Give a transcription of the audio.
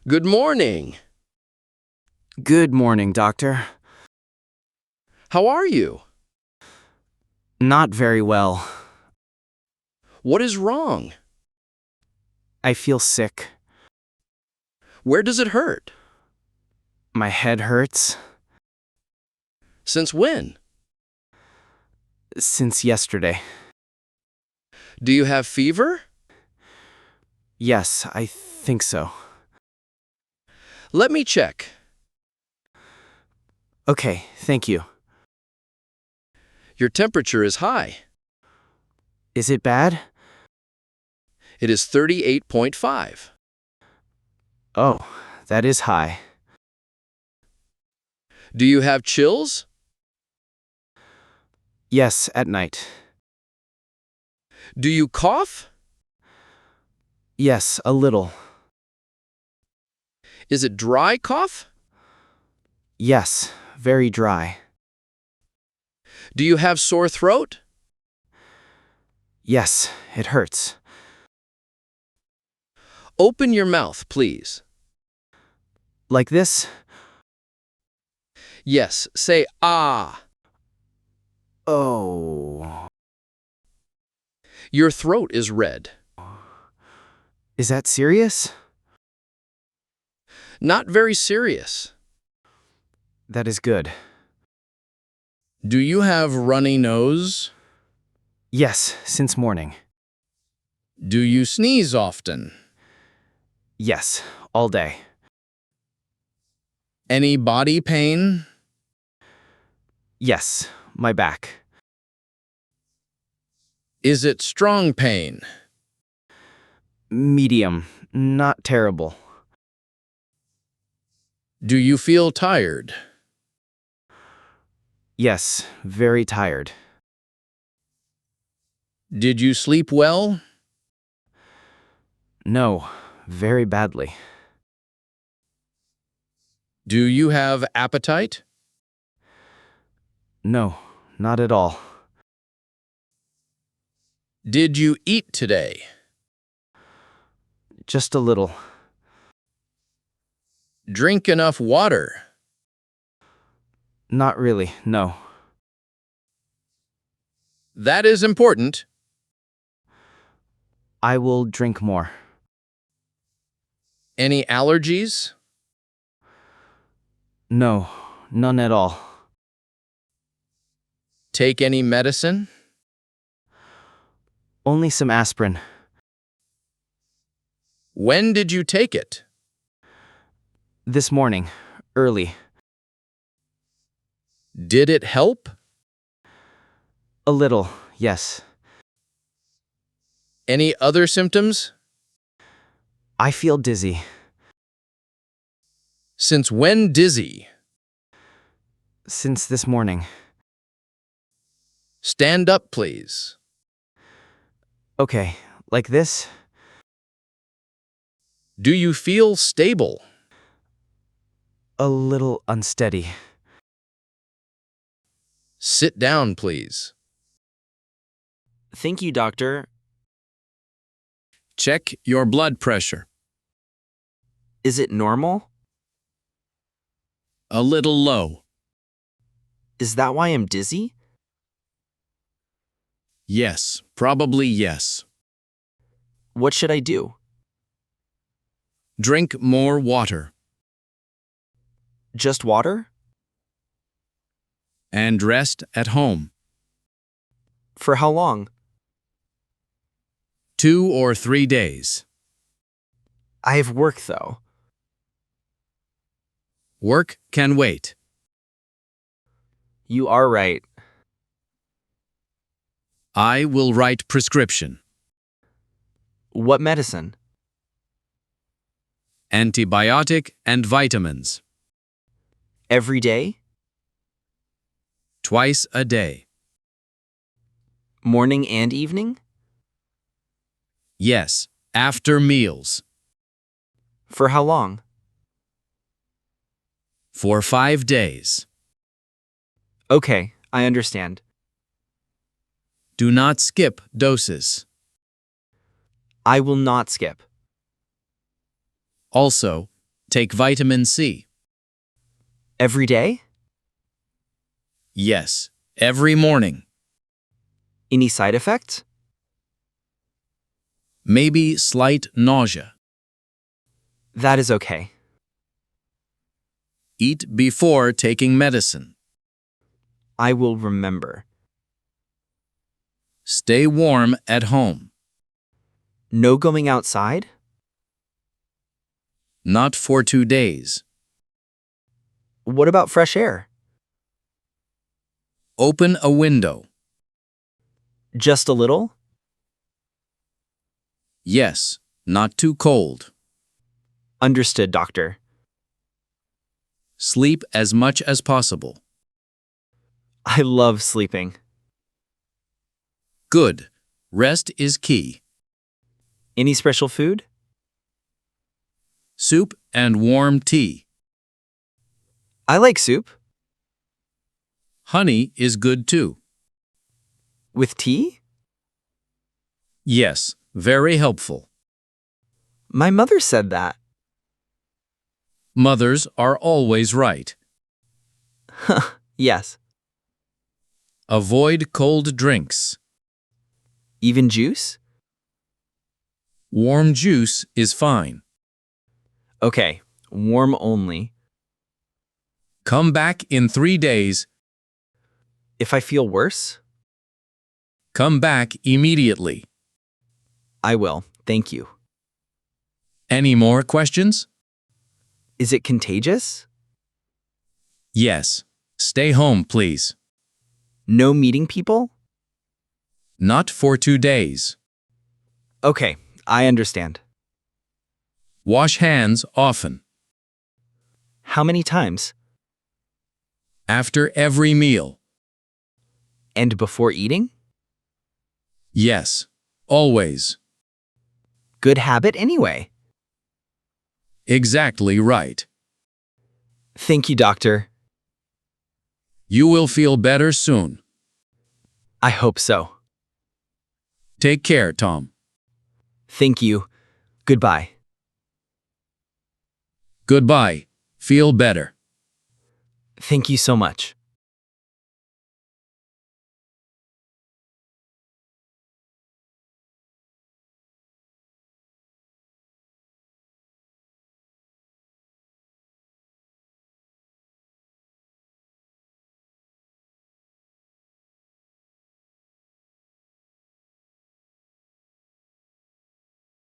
Good morning. Good morning, doctor. How are you? Not very well. What is wrong? I feel sick. Where does it hurt? My head hurts. Since when? Since yesterday. Do you have fever? Yes, I think so. Let me check. Okay, thank you. Your temperature is high. Is it bad? It is 38.5. Oh, that is high. Do you have chills? Yes, at night. Do you cough? Yes, a little. Is it dry cough? Yes, very dry. Do you have sore throat? Yes, it hurts. Open your mouth, please. Like this? Yes, say ah. Oh. Your throat is red. Is that serious? Not very serious. That is good. Do you have runny nose? Yes, since morning. Do you sneeze often? Yes, all day. Any body pain? Yes, my back. Is it strong pain? Medium, not terrible. Do you feel tired? Yes, very tired. Did you sleep well? No, very badly. Do you have appetite? No, not at all. Did you eat today? Just a little. Drink enough water. Not really, no. That is important. I will drink more. Any allergies? No, none at all. Take any medicine? Only some aspirin. When did you take it? This morning, early. Did it help? A little, yes. Any other symptoms? I feel dizzy. Since when dizzy? Since this morning. Stand up, please. Okay, like this? Do you feel stable? A little unsteady. Sit down, please. Thank you, doctor. Check your blood pressure. Is it normal? A little low. Is that why I'm dizzy? Yes, probably yes. What should I do? Drink more water. Just water? And rest at home. For how long? 2 or 3 days. I have work, though. Work can wait. You are right. I will write prescription. What medicine? Antibiotic and vitamins. Every day? Twice a day. Morning and evening? Yes, after meals. For how long? For 5 days. Okay, I understand. Do not skip doses. I will not skip. Also, Take vitamin C. Every day? Yes, every morning. Any side effects? Maybe slight nausea. That is okay. Eat before taking medicine. I will remember. Stay warm at home. No going outside? Not for 2 days. What about fresh air? Open a window. Just a little? Yes, not too cold. Understood, doctor. Sleep as much as possible. I love sleeping. Good. Rest is key. Any special food? Soup and warm tea. I like soup. Honey is good too. With tea? Yes, very helpful. My mother said that. Mothers are always right. Yes. Avoid cold drinks. Even juice? Warm juice is fine. Okay, warm only. Come back in 3 days. If I feel worse? Come back immediately. I will, thank you. Any more questions? Is it contagious? Yes. Stay home, please. No meeting people? Not for 2 days. Okay, I understand. Wash hands often. How many times? After every meal. And before eating? Yes. Always. Good habit anyway. Exactly right. Thank you, doctor. You will feel better soon. I hope so. Take care, Tom. Thank you. Goodbye. Goodbye. Feel better. Thank you so much.